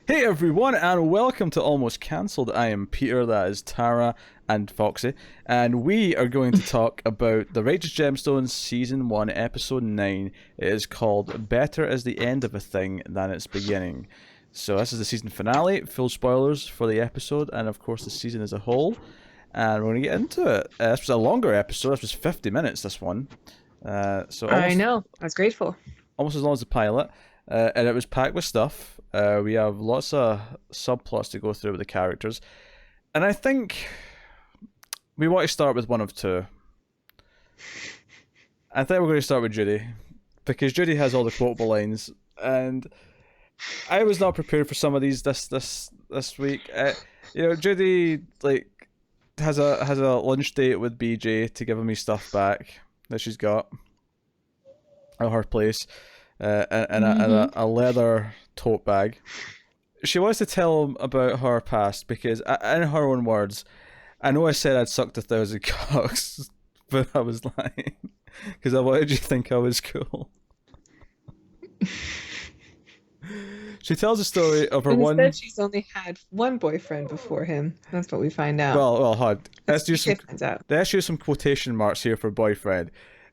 Hey everyone, and welcome to Almost Cancelled. I am Peter, that is Tara and Foxy, and we are going to talk about the Righteous Gemstones Season 1, Episode 9. It is called Better is the End of a Thing Than Its Beginning. So this is the season finale, full spoilers for the episode, and of course the season as a whole. And we're going to get into it. This was a longer episode, this was 50 minutes, this one. So I know, I was grateful. almost as long as the pilot, and it was packed with stuff. We have lots of subplots to go through with the characters, and I think we want to start with one of two. I think we're going to start with Judy, because Judy has all the quotable lines, and I was not prepared for some of these this week. Judy has a lunch date with BJ to give him his stuff back that she's got at her place. And a leather tote bag. She wants to tell him about her past because, in her own words, I know I said I'd sucked 1,000 cocks, but I was lying because I wanted you to think I was cool. She tells a story of her Instead, she's only had one boyfriend before him. That's what we find out. Well, hold. Let's use some quotation marks here for boyfriend.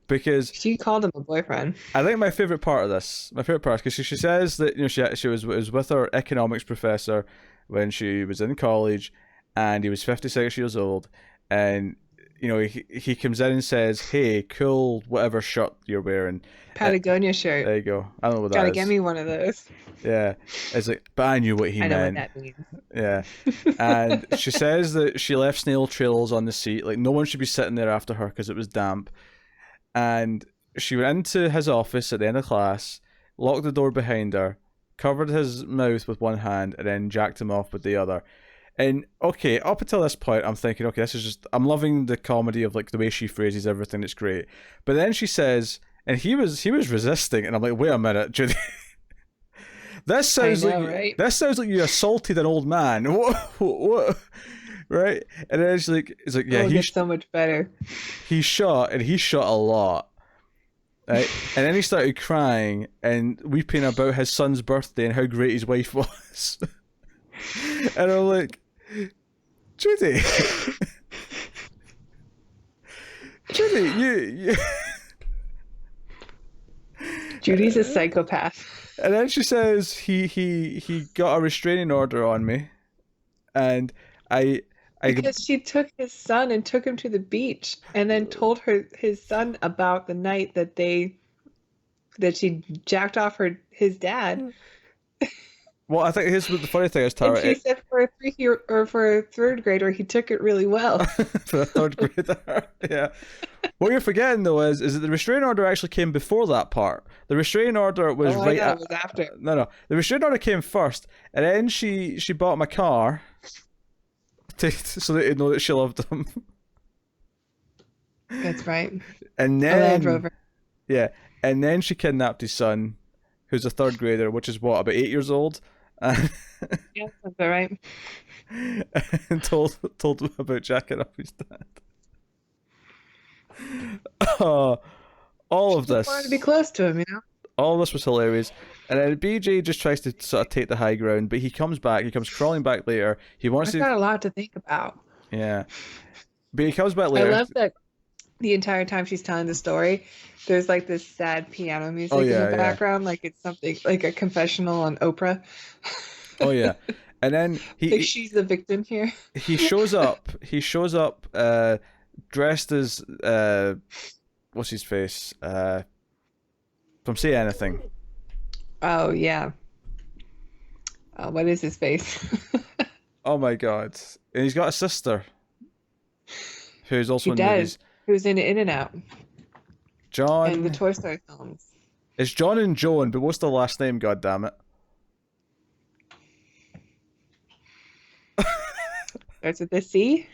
Because she called him a boyfriend. I think my favorite part is because she says that she was with her economics professor when she was in college, and he was 56 years old, and he comes in and says, "Hey, cool, whatever shirt you're wearing, Patagonia shirt. There you go. I don't know what that is. Gotta get me one of those." Yeah, it's like, but I knew what he meant. I know what that means. Yeah, and she says that she left snail trails on the seat. Like no one should be sitting there after her because it was damp. And she went into his office at the end of class, locked the door behind her, covered his mouth with one hand, and then jacked him off with the other. And okay, up until this point, I'm thinking, okay, I'm loving the comedy of like the way she phrases everything. It's great. But then she says, and he was resisting, and I'm like, wait a minute, Judy. This sounds like you assaulted an old man. What? Right, and then it's like, yeah, he's so much better. He shot a lot, right? And then he started crying and weeping about his son's birthday and how great his wife was. And I'm like, Judy, you. Judy's a psychopath. And then she says he got a restraining order on me, and because she took his son and took him to the beach and then told his son about the night that she jacked off his dad. Well, I think here's the funny thing is, Tara. And she said for a third grader, he took it really well. For a third grader, yeah. What you're forgetting though is that the restraining order actually came before that part. The restraining order was it was after. No. The restraining order came first, and then she bought him a car. So that he'd know that she loved him. That's right. And then a Land Rover. Yeah, and then she kidnapped his son, who's a third grader, which is what, about 8 years old. Yeah, that's all right. And told him about jacking up his dad. All of this. She wanted to be close to him, All of this was hilarious. And then BJ just tries to sort of take the high ground, but he comes crawling back later. I've got a lot to think about. Yeah. But he comes back later. I love that the entire time she's telling the story, there's like this sad piano music in the background, like it's something like a confessional on Oprah. Oh yeah. And then she's the victim here. He shows up dressed as what's his face? From Say Anything. Oh yeah. What is his face? Oh my god! And he's got a sister who's also in movies. Who's in and Out. John. And the Toy Story films. It's John and Joan, but what's the last name? God damn it! Starts with the C.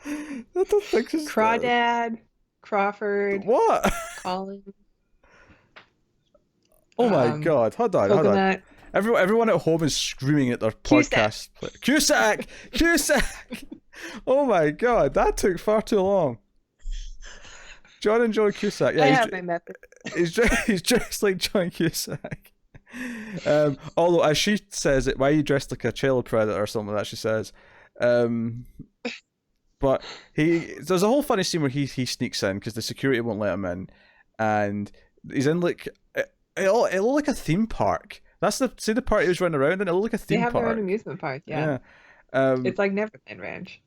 I don't think so. Crawdad, Crawford. What? Colin. Oh my god! Hold on. Everyone at home is screaming at their podcast. Cusack! Oh my god, that took far too long. John and Joan Cusack. Yeah, I have my method. He's dressed like John Cusack. Although, as she says it, why are you dressed like a child predator or something like that? She says, um, but there's a whole funny scene where he sneaks in because the security won't let him in, and he's in like it looked like a theme park. That's the part he was running around in. It looked like a They theme have their own park. amusement park, yeah. Yeah. Um, It's like Neverland Ranch.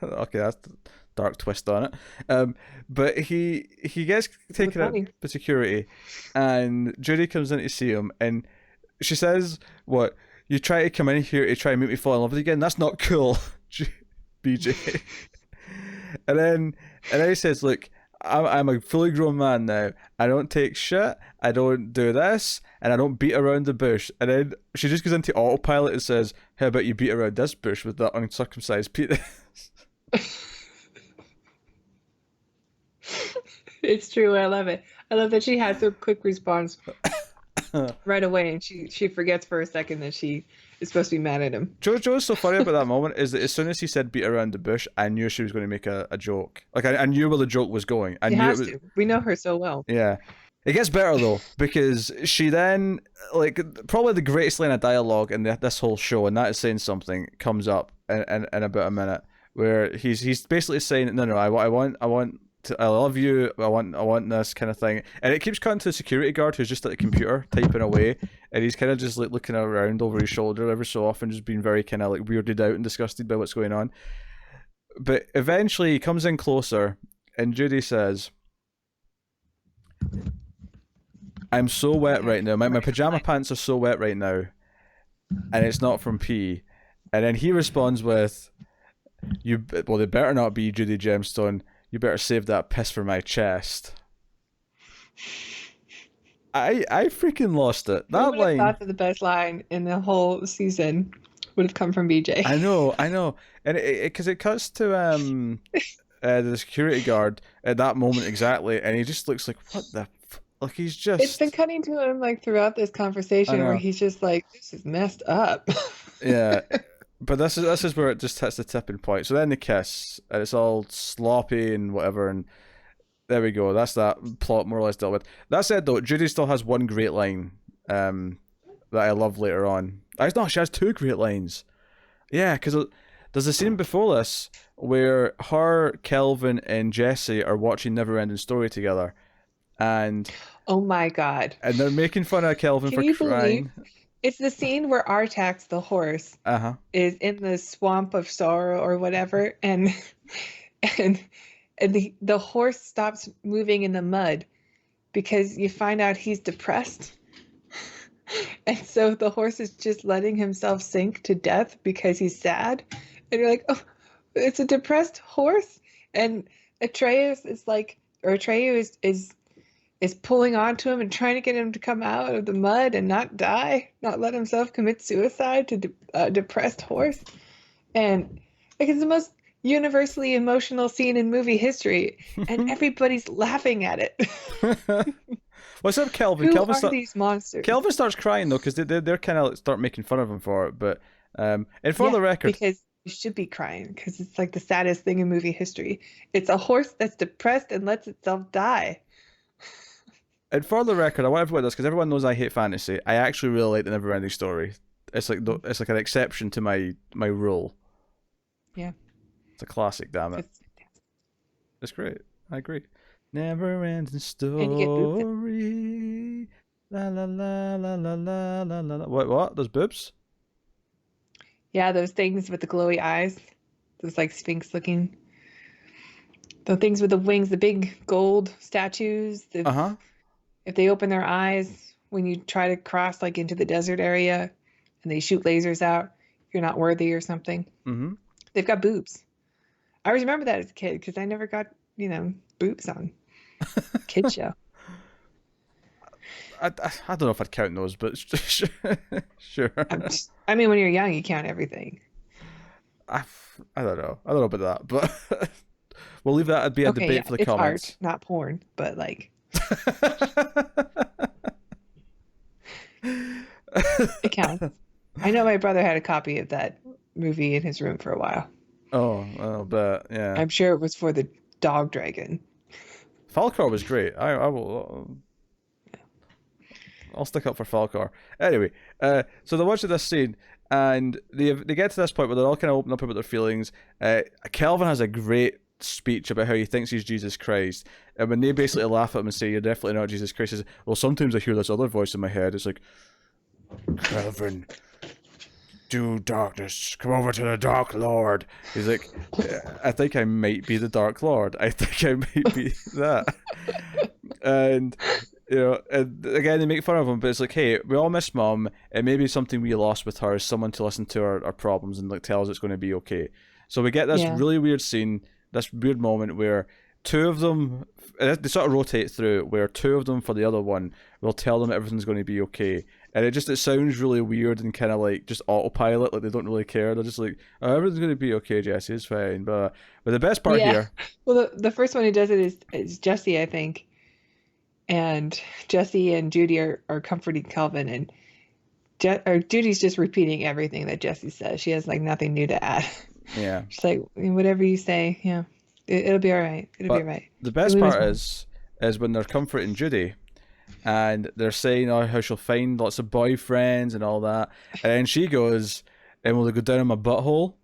okay, that's a dark twist on it. But he gets It taken out funny. by security, and Judy comes in to see him, and she says, "What? You try to come in here to try and make me fall in love with you again? That's not cool, BJ." And then he says, "Look, I'm a fully grown man now. I don't take shit. I don't do this, and I don't beat around the bush." And then she just goes into autopilot and says, "How about you beat around this bush with that uncircumcised penis?" It's true. I love it. I love that she has a quick response right away, and she forgets for a second that she is supposed to be mad at him. Joe's so funny about that moment is that as soon as he said beat around the bush, I knew she was going to make a joke. Like I knew where the joke was going. I She knew it has was. to. We know her so well. Yeah. It gets better though, because she then, like, probably the greatest line of dialogue in this whole show, and that is saying something, comes up in about a minute, where he's basically saying, no, I want to, I love you, I want this kind of thing, and it keeps cutting to the security guard who's just at the computer typing away, and he's kind of just like looking around over his shoulder every so often, just being very kind of like weirded out and disgusted by what's going on. But eventually he comes in closer, and Judy says, "I'm so wet right now. My pajama pants are so wet right now, and it's not from pee." And then he responds with, they better not be, Judy Gemstone. You better save that piss for my chest." I freaking lost it. Who That would have line. thought that the best line in the whole season would have come from BJ? I know, and because it cuts to the security guard at that moment exactly, and he just looks like, what the. Like he's just. It's been cutting to him like throughout this I conversation where know. he's just like, this is messed up. Yeah, but this is where it just hits the tipping point. So then they kiss, and it's all sloppy and whatever, and there we go. That's that plot more or less dealt with. That said, though, Judy still has one great line that I love later on. No, she has two great lines. Yeah, because there's a scene before this where her, Kelvin, and Jesse are watching Neverending Story together, and Oh my God. they're making fun of Kelvin Can for you crying. believe it's the scene where Artax, the horse, Uh-huh. is in the swamp of sorrow or whatever, and and the horse stops moving in the mud because you find out he's depressed. And so the horse is just letting himself sink to death because he's sad. And you're like, oh, it's a depressed horse. And Atreus is like, or Atreus is pulling onto him and trying to get him to come out of the mud and not die, not let himself commit suicide to a depressed horse. And like it's the most universally emotional scene in movie history, and everybody's laughing at it. What's up, Kelvin? Who are these monsters? Kelvin starts crying though because they're kind of start making fun of him for it. But and for the record, because you should be crying because it's like the saddest thing in movie history. It's a horse that's depressed and lets itself die. and for the record, I want everyone this because everyone knows I hate fantasy. I actually really like the Neverending Story. It's like an exception to my rule. Yeah, it's a classic. Damn it, it's great. I agree. Never-ending story. La la la la la la la la. What? There's boobs? Yeah, those things with the glowy eyes, those like sphinx looking. The things with the wings, the big gold statues. Uh-huh. If they open their eyes when you try to cross like into the desert area and they shoot lasers out, you're not worthy or something. Mm-hmm. They've got boobs. I always remember that as a kid because I never got, boobs on kid show. I don't know if I'd count those, but sure. I mean, when you're young, you count everything. I don't know. I don't know about that, but we'll leave that to be a debate for the comments. It's art, not porn, but like it counts. I know my brother had a copy of that movie in his room for a while. Oh, but yeah. I'm sure it was for the dog dragon. Falkor was great. I will. I'll stick up for Falkor. Anyway, so they're watching this scene, and they get to this point where they're all kind of open up about their feelings. Kelvin has a great speech about how he thinks he's Jesus Christ, and when they basically laugh at him and say, "You're definitely not Jesus Christ," he says, "Well, sometimes I hear this other voice in my head. It's like, Kelvin, do darkness, come over to the Dark Lord." He's like, "I think I might be the Dark Lord. I think I might be that." And and again, they make fun of him, but it's like, hey, we all miss Mom. It may be something we lost with her is someone to listen to our problems and like tell us it's going to be okay. So we get this really weird scene, this weird moment where two of them, they sort of rotate through, where two of them for the other one will tell them everything's going to be okay. And it sounds really weird and kind of like just autopilot, like they don't really care. They're just like, oh, everything's going to be okay, Jesse, it's fine. But the best part here... Well, the first one who does it is Jesse, I think. And Jesse and Judy are comforting Kelvin, and Judy's just repeating everything that Jesse says. She has like nothing new to add. Yeah. She's like, whatever you say, yeah, it'll be all right. It'll be all right. The best part is when they're comforting Judy, and they're saying how she'll find lots of boyfriends and all that, and then she goes, "And will they go down in my butthole?"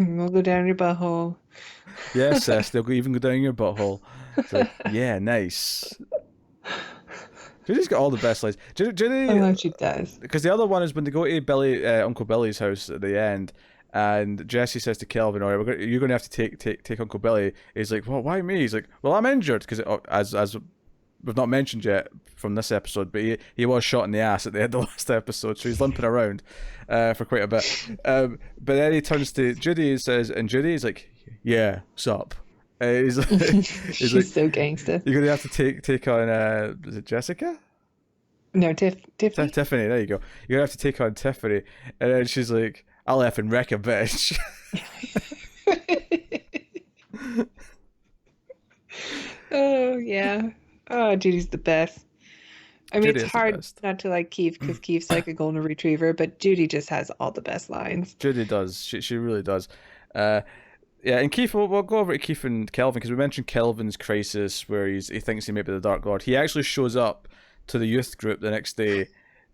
We'll go down your butthole. Yes, sis, they'll even go down your butthole. It's like, yeah, nice. Judy's got all the best lines. Judy, I know she does. Because the other one is when they go to Uncle Billy's house at the end, and Jesse says to Kelvin, "All right, you're going to have to take Uncle Billy." He's like, "Well, why me?" He's like, "Well, I'm injured," because as we've not mentioned yet from this episode, but he was shot in the ass at the end of the last episode, so he's limping around for quite a bit. But then he turns to Judy and says, and Judy's like, "Yeah, sup?" He's like, She's like, so gangster. You're gonna have to take on is it Jessica? No, Tiffany. Tiffany, there you go. You're gonna have to take on Tiffany, and then she's like, "I'll effing wreck a bitch." Oh yeah. Oh, Judy's the best. I mean, it's hard not to like Keith because Keith's like a golden retriever, but Judy just has all the best lines. Judy does. She really does. Yeah, and Keith, we'll go over to Keith and Kelvin because we mentioned Kelvin's crisis where he thinks he may be the Dark Lord. He actually shows up to the youth group the next day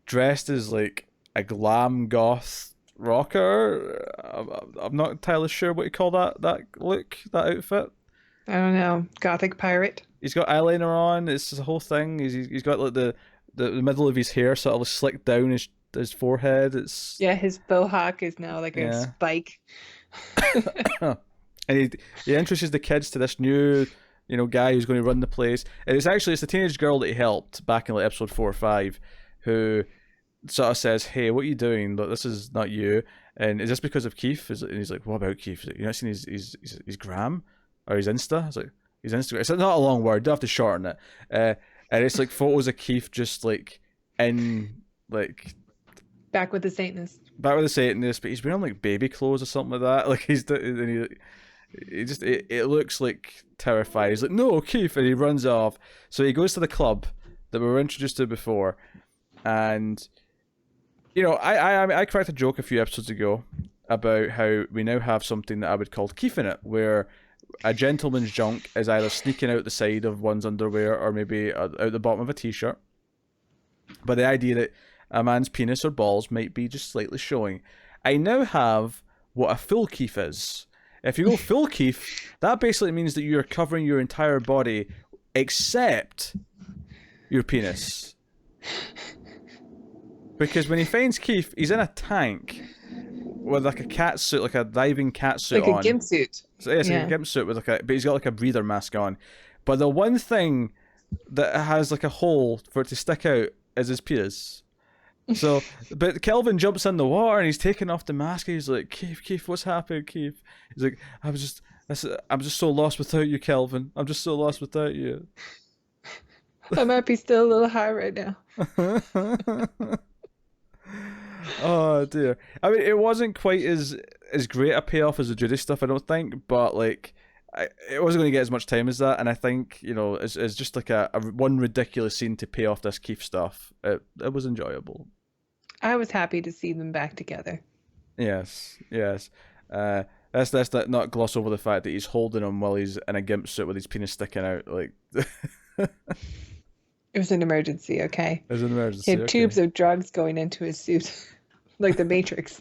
dressed as like a glam goth rocker. I'm not entirely sure what you call that look, that outfit. I don't know. Gothic pirate. He's got eyeliner on. It's the whole thing. He's got like the middle of his hair sort of slicked down his forehead. It's his bohawk is now like a spike. And he introduces the kids to this new, guy who's going to run the place. And it's the teenage girl that he helped back in like episode 4 or 5, who sort of says, "Hey, what are you doing? Look, this is not you." And is this because of Keith? And he's like, "What about Keith? You not seen his gram or his Insta?" It's like his Instagram. It's not a long word. You don't have to shorten it. And it's like photos of Keith just like in like back with the Satanist. But he's wearing like baby clothes or something like that. Like it looks like terrified. He's like, "No, Keith," and he runs off. So he goes to the club that we were introduced to before, and I cracked a joke a few episodes ago about how we now have something that I would call Keith in it, where a gentleman's junk is either sneaking out the side of one's underwear or maybe out the bottom of a t-shirt. But the idea that a man's penis or balls might be just slightly showing. I now have what a full keef is. If you go full keef, that basically means that you're covering your entire body except your penis. Because when he finds Keith, he's in a tank with like a cat suit, like a diving cat suit on. Like a gimp suit. So yeah, it's like a gimp suit with but he's got like a breather mask on. But the one thing that has like a hole for it to stick out is his penis. So, but Kelvin jumps in the water and he's taking off the mask. And he's like, Keith, what's happened, Keith? He's like, I'm just so lost without you, Kelvin. I'm just so lost without you. I might be still a little high right now. Oh dear. I mean, it wasn't quite as great a payoff as the Judy stuff, I don't think, but like, it wasn't going to get as much time as that, and I think, it's just like a one ridiculous scene to pay off this Keith stuff. It was enjoyable. I was happy to see them back together. Yes. Let's not gloss over the fact that he's holding him while he's in a gimp suit with his penis sticking out. Like, It was an emergency, okay. It was an He emergency. had tubes Okay, of drugs going into his suit, like the Matrix,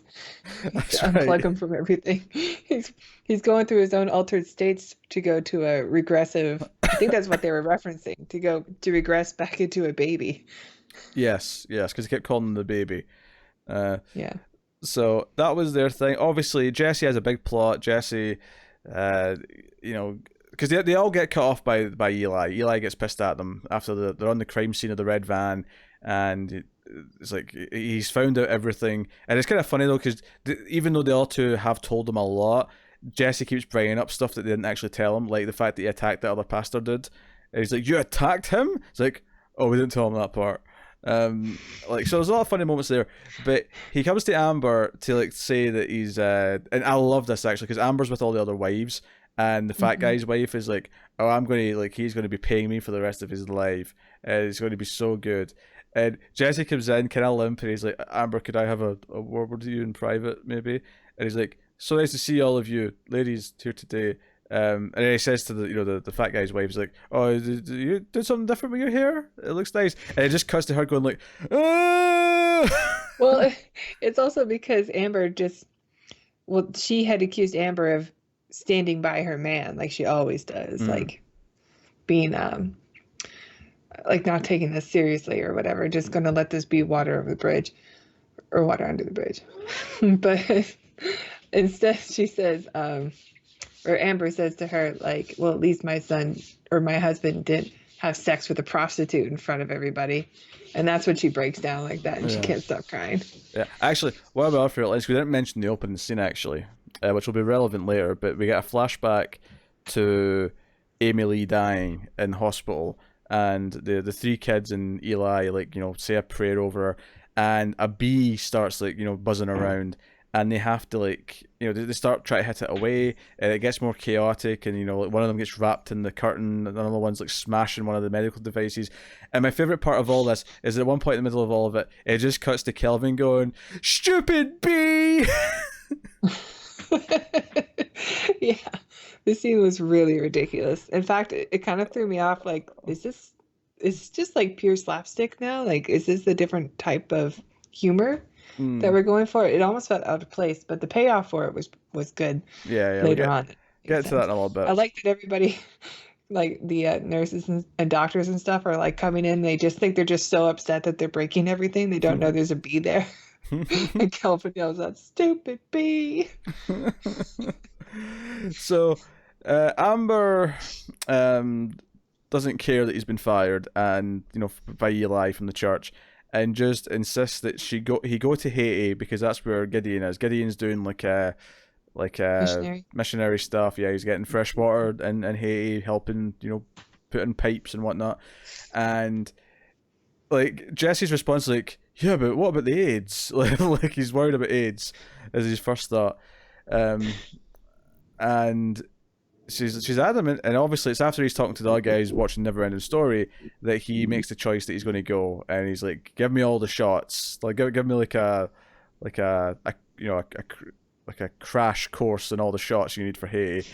to that's unplug right. him from everything. He's going through his own altered states to go to a regressive. I think that's what they were referencing, to go to regress back into a baby. Yes, yes, because he kept calling him the baby. Uh, Yeah. so that was their thing. Obviously, Jesse has a big plot. Jesse, uh, you know, because they all get cut off by Eli. Eli gets pissed at them after they're on the crime scene of the red van, and it's like he's found out everything. And it's kind of funny though, because even though the other two have told him a lot, Jesse keeps bringing up stuff that they didn't actually tell him, like the fact that he attacked that other pastor dude. And he's like, "You attacked him?" It's like, "Oh, we didn't tell him that part." Like, so there's a lot of funny moments there, but he comes to Amber to like say that he's and I love this actually because Amber's with all the other wives, and the fat Hmm. guy's wife is like, oh, I'm gonna like he's gonna be paying me for the rest of his life, and it's going to be so good. And Jesse comes in kind of limp, and he's like, Amber, could I have a word with you in private, maybe? And he's like, so nice to see all of you ladies here today. And then he says to the fat guy's wife, he's like, "Oh, did you do something different with your hair? It looks nice." And it just cuts to her going like, "Ah!" Well, it's also because Amber just, well, she had accused Amber of standing by her man, like she always does, Mm, like being like not taking this seriously or whatever, just gonna let this be water over the bridge or water under the bridge. But instead she says, or Amber says to her, like, well, at least my son or my husband didn't have sex with a prostitute in front of everybody. And that's when she breaks down like that and she yeah, can't stop crying. yeah. Actually, one of our favorite lines, we didn't mention the opening scene actually, which will be relevant later, but we get a flashback to Amy Lee dying in hospital, and the three kids and Eli like say a prayer over her, and a bee starts like buzzing around, and they have to like they start trying to hit it away, and it gets more chaotic, and like one of them gets wrapped in the curtain, and another one's like smashing one of the medical devices. And my favorite part of all this is at one point in the middle of all of it, it just cuts to Kelvin going, "Stupid bee." Yeah, this scene was really ridiculous. In fact, it kind of threw me off. Like, is this just like pure slapstick now? Like, is this a different type of humor that Mm, we're going for? It almost felt out of place, but the payoff for it was good yeah, yeah, we later get on. It made get to that sense. in a little I bit. like that everybody, like the nurses and doctors and stuff, are like coming in. They just think they're just so upset that they're breaking everything. They don't know there's a bee there. And Kelvin yells out, "Stupid bee!" So, Amber um, doesn't care that he's been fired, and by Eli from the church, and just insists that he go to Haiti because that's where Gideon is. Gideon's doing like Missionary. missionary stuff. Yeah, he's getting fresh water in Haiti, helping put in pipes and whatnot, and like Jesse's response is like, yeah, but what about the AIDS? Like he's worried about AIDS as his first thought. Um, and she's adamant, and obviously it's after he's talking to the other guys watching Neverending Story that he makes the choice that he's going to go, and he's like, "Give me all the shots, like give me like a like a crash course in all the shots you need for Haiti."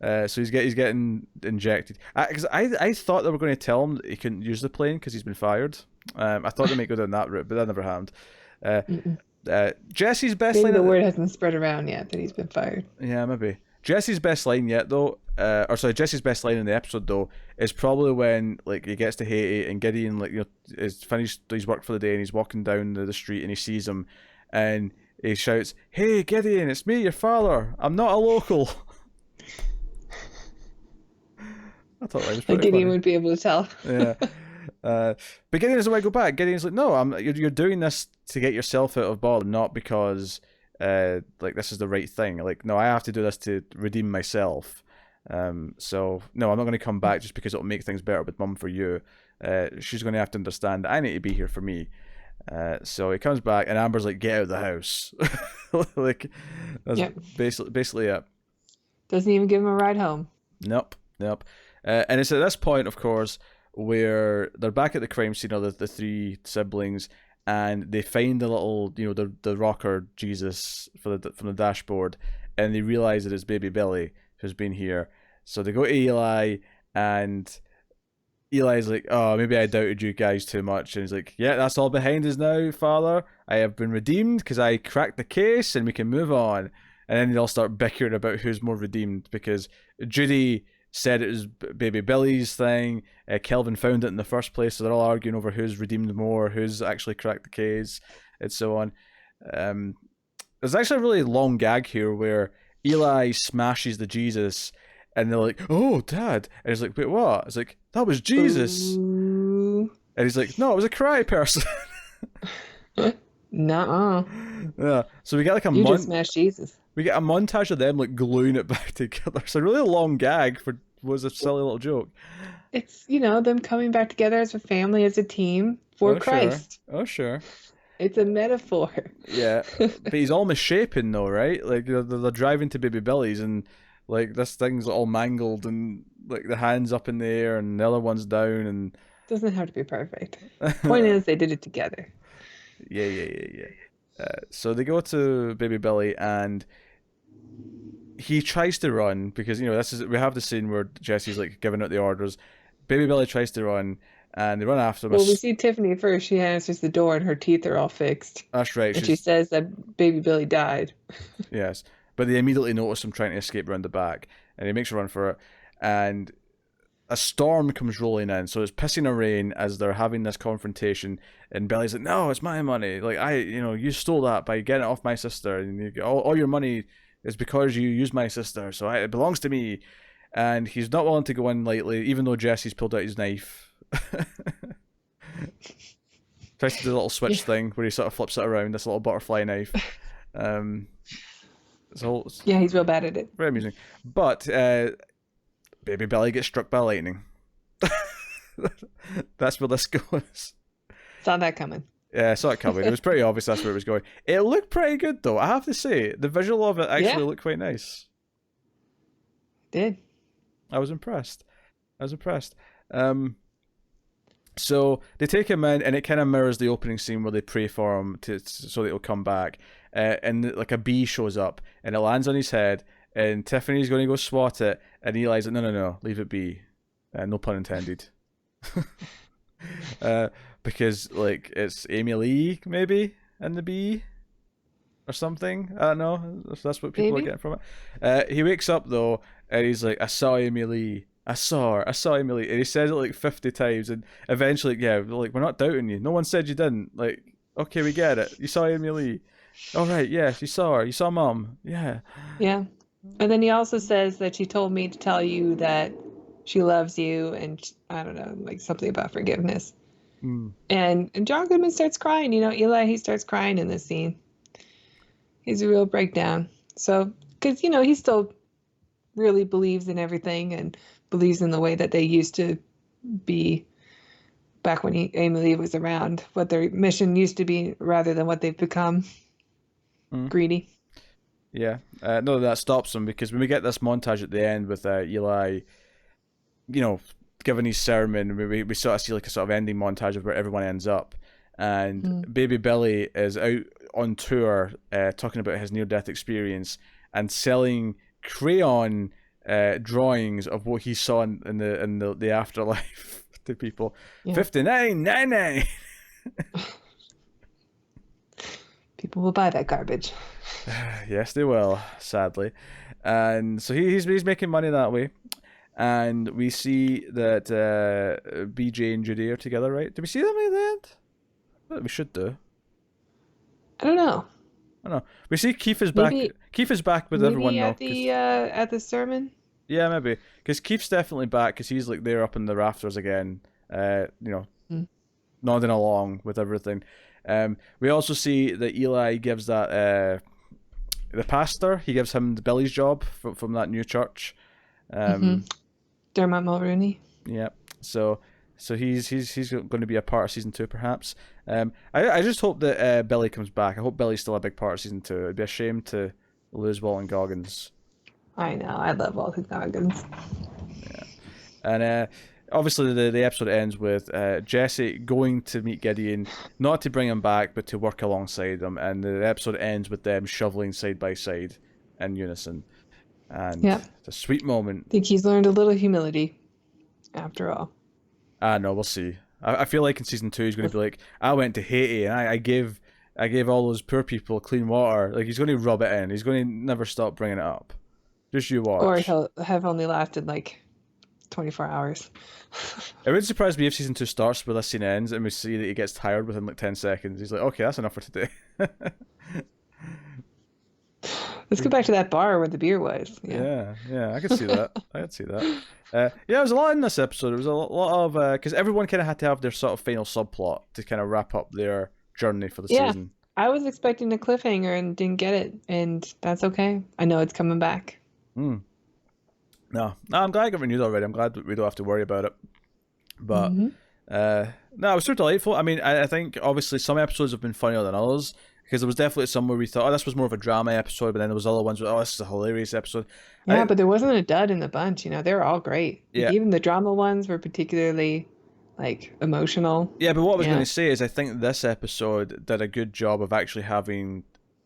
So he's getting injected. Because I thought they were going to tell him that he couldn't use the plane because he's been fired. I thought they might go down that route, but that never happened. Uh, Mm-mm. Jesse's best Maybe line the at the, word hasn't spread around yet that he's been fired. yeah, maybe. Jesse's best line yet though, or sorry, Jesse's best line in the episode though is probably when like he gets to Haiti and Gideon like is finished his work for the day and he's walking down the street and he sees him, and he shouts, "Hey Gideon, it's me, your father. I'm not a local." I thought that was Like pretty Gideon funny. would be able to tell. Yeah. But Gideon doesn't want to go back. Gideon's like, no, you're doing this to get yourself out of bother, not because like this is the right thing. Like, no, I have to do this to redeem myself. So no, I'm not going to come back just because it'll make things better with Mum for you. She's going to have to understand that I need to be here for me. So he comes back, and Amber's like, "Get out of the house." Like that's Yep. basically it. Doesn't even give him a ride home. Nope, nope. And it's at this point, of course, where they're back at the crime scene, of the three siblings, and they find the little, the rocker Jesus from the dashboard, and they realize that it's baby Billy who's been here. So they go to Eli, and Eli's like, oh, maybe I doubted you guys too much. And he's like, yeah, that's all behind us now, Father. I have been redeemed because I cracked the case and we can move on. And then they'll start bickering about who's more redeemed because Judy said it was Baby Billy's thing. Kelvin found it in the first place, so they're all arguing over who's redeemed more, who's actually cracked the case, and so on. There's actually a really long gag here where Eli smashes the Jesus, and they're like, "Oh, Dad!" And he's like, "Wait, what?" It's like, "That was Jesus," Ooh. and he's like, "No, it was a karate person." Nuh-uh. Yeah, so we get like a You just smashed Jesus. we get a montage of them like gluing it back together. It's a really long gag for was a silly little joke. It's, them coming back together as a family, as a team for Christ. Sure. Oh, sure. It's a metaphor. Yeah, but he's all misshapen though, right? Like they're driving to Baby Billy's and like this thing's all mangled and like the hand's up in the air and the other one's down and Doesn't have to be perfect. Point is, they did it together. yeah. So they go to Baby Billy and he tries to run because we have the scene where Jesse's like giving out the orders. Baby Billy tries to run and they run after him. Well, we see Tiffany first. She answers the door and her teeth are all fixed. That's right. And she says that Baby Billy died. Yes, but they immediately notice him trying to escape around the back, and he makes a run for it. And a storm comes rolling in, so it's pissing a rain as they're having this confrontation. And Billy's like, "No, it's my money. Like you stole that by getting it off my sister, and all your money is because you used my sister, so it belongs to me." And he's not willing to go in lightly, even though Jesse's pulled out his knife. Tries to do the little switch thing where he sort of flips it around, this little butterfly knife. Yeah, he's real bad at it. Very amusing. But Baby Billy gets struck by lightning. That's where this goes. Saw that coming. Yeah, I saw it coming. It was pretty obvious that's where it was going. It looked pretty good though, I have to say. The visual of it actually looked quite nice. Did. I was impressed. So they take him in, and it kind of mirrors the opening scene where they pray for him so that he'll come back. And like a bee shows up, and it lands on his head, and Tiffany's going to go swat it, and Eli's like, no, leave it be. No pun intended. Because like it's Amy Lee maybe and the bee or something. I don't know. That's what people are getting from it. He wakes up though, and he's like, I saw Amy Lee. I saw Amy Lee. And he says it like 50 times, and eventually, like, we're not doubting you. No one said you didn't. Like, okay, we get it. You saw Amy Lee. All right, yes, you saw her. You saw Mom. Yeah. Yeah. And then he also says that she told me to tell you that she loves you, and I don't know, like something about forgiveness. And John Goodman starts crying. Eli, he starts crying in this scene. He's a real breakdown. So, because, he still really believes in everything and believes in the way that they used to be back when Amy Lee was around, what their mission used to be rather than what they've become. Greedy. Yeah. No, that stops him because when we get this montage at the end with Eli, giving his sermon, we sort of see like a sort of ending montage of where everyone ends up. And Baby Billy is out on tour talking about his near-death experience and selling crayon drawings of what he saw in the afterlife to people. Yeah. 59.99. People will buy that garbage. Yes, they will, sadly. And so he's making money that way. And we see that BJ and Judy are together, right? Did we see them at the end? Well, we should do. I don't know. We see Keith is back. Keith is back with everyone now. At the sermon. Yeah, maybe because Keith's definitely back because he's like there up in the rafters again. Nodding along with everything. We also see that Eli gives that the pastor. He gives him Billy's job from that new church. Dermot Mulrooney. Yeah. So he's going to be a part of season 2, perhaps. I just hope that Billy comes back. I hope Billy's still a big part of season 2. It'd be a shame to lose Walton Goggins. I know. I love Walton Goggins. Yeah. And obviously the episode ends with Jesse going to meet Gideon, not to bring him back, but to work alongside him. And the episode ends with them shoveling side by side in unison. And it's a sweet moment. I think he's learned a little humility after all. Ah, no, we'll see. I feel like in season 2 he's going to be like, I went to Haiti and I gave all those poor people clean water. Like he's going to rub it in. He's going to never stop bringing it up. Just you Or watch. he'll have only lasted like 24 hours. It would surprise me if season 2 starts where this scene ends and we see that he gets tired within like 10 seconds. He's like, okay, that's enough for today. Let's go back to that bar where the beer was. Yeah. Yeah, I could see that. I could see that. Yeah, there was a lot in this episode. There was a lot of because everyone kind of had to have their sort of final subplot to kind of wrap up their journey for the Yeah. season. I was expecting a cliffhanger and didn't get it, and that's okay. I know it's coming back. No, I'm glad I got renewed already. I'm glad that we don't have to worry about it. But no, it was so delightful. I mean, I think obviously some episodes have been funnier than others because there was definitely some where we thought, oh, this was more of a drama episode, but then there was other ones where, oh, this is a hilarious episode. Yeah, but there wasn't a dud in the bunch. You know, they were all great. Yeah. Even the drama ones were particularly like emotional. Yeah, but what I was going to say is I think this episode did a good job of actually having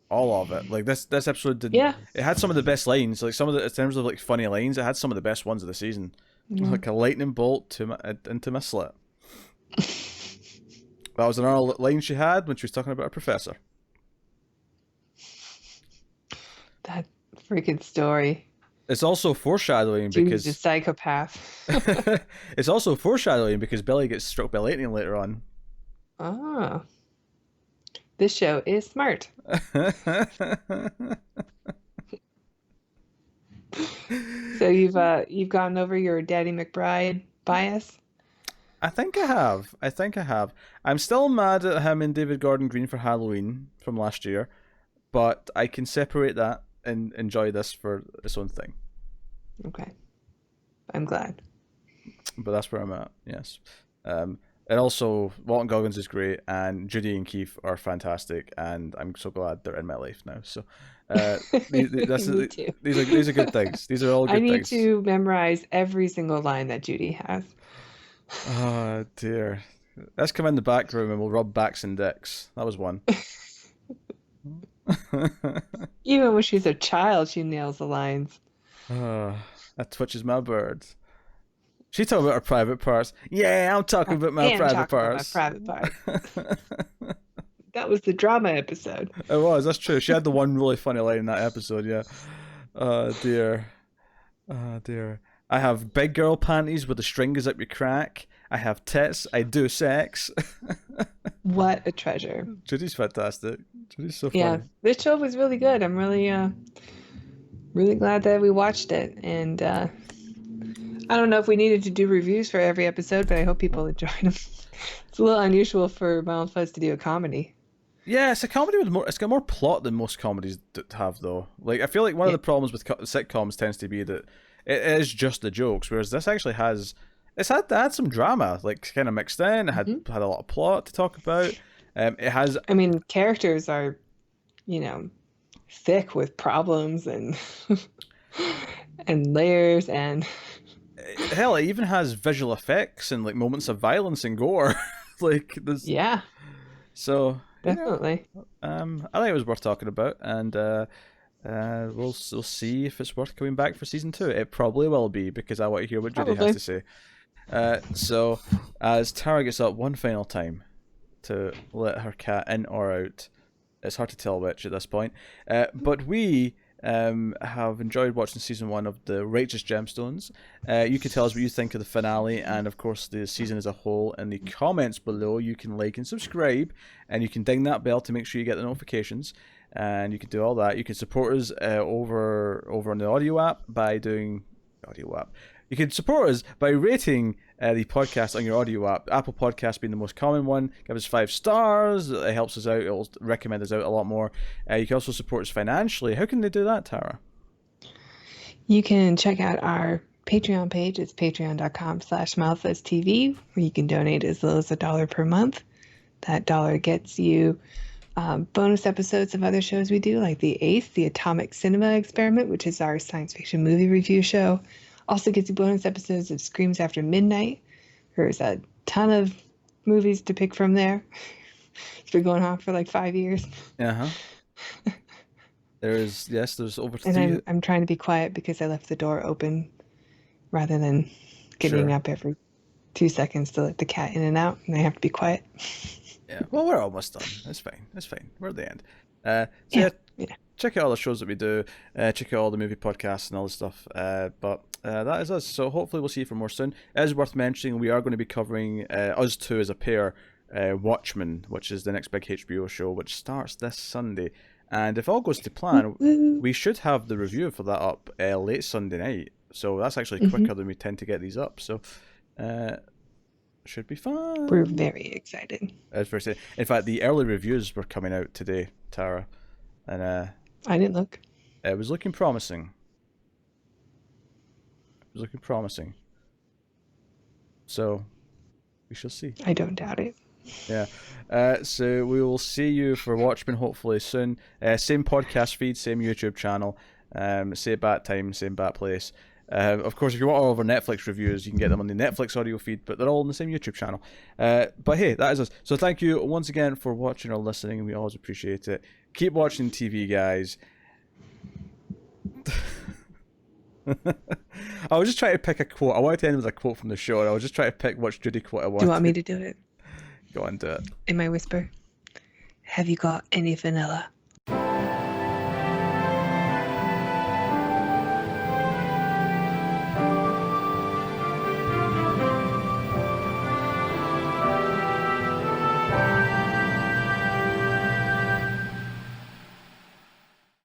all of it. Like this episode did. Yeah. It had some of the best lines. Like some of the in terms of like funny lines, it had some of the best ones of the season. Like a lightning bolt into my slit. That was another line she had when she was talking about her professor. That freaking story. It's also foreshadowing Judy's because a psychopath. it's also foreshadowing because Billy gets struck by lightning later on. Oh. This show is smart. So you've gotten over your Daddy McBride bias? I think I have. I'm still mad at him and David Gordon Green for Halloween from last year, but I can separate that and enjoy this for its own thing. Okay. I'm glad. But that's where I'm at, yes. And also, Walton Goggins is great, and Judy and Keith are fantastic, and I'm so glad they're in my life now. So, these are good things. These are all good things. I need to memorize every single line that Judy has. Oh, dear. Let's come in the back room and we'll rub backs and dicks. That was one. Even when she's a child, she nails the lines. That twitches my bird. She talking about her private parts. Yeah, I'm talking about my private parts. That was the drama episode. It was, that's true. She had the one really funny line in that episode, yeah. Oh, dear. Oh, dear. I have big girl panties with the string up your crack. I have tits. I do sex. What a treasure. Judy's fantastic. Judy's so funny. Yeah, this show was really good. I'm really, really glad that we watched it. And I don't know if we needed to do reviews for every episode, but I hope people enjoyed them. It's a little unusual for Mount Fuzz to do a comedy. Yeah, it's a comedy with more. It's got more plot than most comedies have, though. Like I feel like one of the problems with sitcoms tends to be that it is just the jokes, whereas this actually has. It's had some drama, like kind of mixed in. It had a lot of plot to talk about. It has. I mean, characters are, thick with problems and and layers and. Hell, it even has visual effects and like moments of violence and gore. Like there's. Yeah. So. Definitely. I think it was worth talking about, and we'll see if it's worth coming back for season 2. It probably will be because I want to hear what Judy has to say. So as Tara gets up one final time to let her cat in or out, it's hard to tell which at this point. But we have enjoyed watching season 1 of the Righteous Gemstones. You can tell us what you think of the finale and of course the season as a whole in the comments below. You can like and subscribe, and you can ding that bell to make sure you get the notifications, and you can do all that. You can support us over on the audio app by doing audio app. You can support us by rating the podcast on your audio app. Apple Podcasts being the most common one. Give us 5 stars. It helps us out. It will recommend us out a lot more. You can also support us financially. How can they do that, Tara? You can check out our Patreon page. It's patreon.com/MouthFuzzTV, where you can donate as little as $1 per month. That dollar gets you bonus episodes of other shows we do, like The Ace, the Atomic Cinema Experiment, which is our science fiction movie review show. Also gets you bonus episodes of Screams After Midnight. There's a ton of movies to pick from there. It's been going on for like 5 years. There's over 3. And I'm trying to be quiet because I left the door open rather than getting up every 2 seconds to let the cat in and out, and I have to be quiet. Yeah. Well, we're almost done. It's fine. It's fine. We're at the end. So Yeah, yeah, yeah. check out all the shows that we do. Check out all the movie podcasts and all this stuff. But that is us. So hopefully we'll see you for more soon. It is worth mentioning we are going to be covering us two as a pair. Watchmen, which is the next big HBO show, which starts this Sunday. And if all goes to plan, Woo-woo. we should have the review for that up late Sunday night. So that's actually Mhm. quicker than we tend to get these up. So should be fun. We're very excited. As for say, in fact, the early reviews were coming out today, Tara, and I didn't look. it was looking promising. It was looking promising. So we shall see. I don't doubt it. Yeah. So we will see you for Watchmen hopefully soon. Same podcast feed, same YouTube channel, same bat time, same bat place. Of course, if you want all of our Netflix reviews, you can get them on the Netflix audio feed, but they're all on the same YouTube channel. But hey, that is us. So thank you once again for watching or listening. We always appreciate it. Keep watching TV, guys. I was just trying to pick a quote. I wanted to end with a quote from the show, and I was just trying to pick which Judy quote I wanted. Do you want me to do it? Go on, do it. In my whisper? Have you got any vanilla?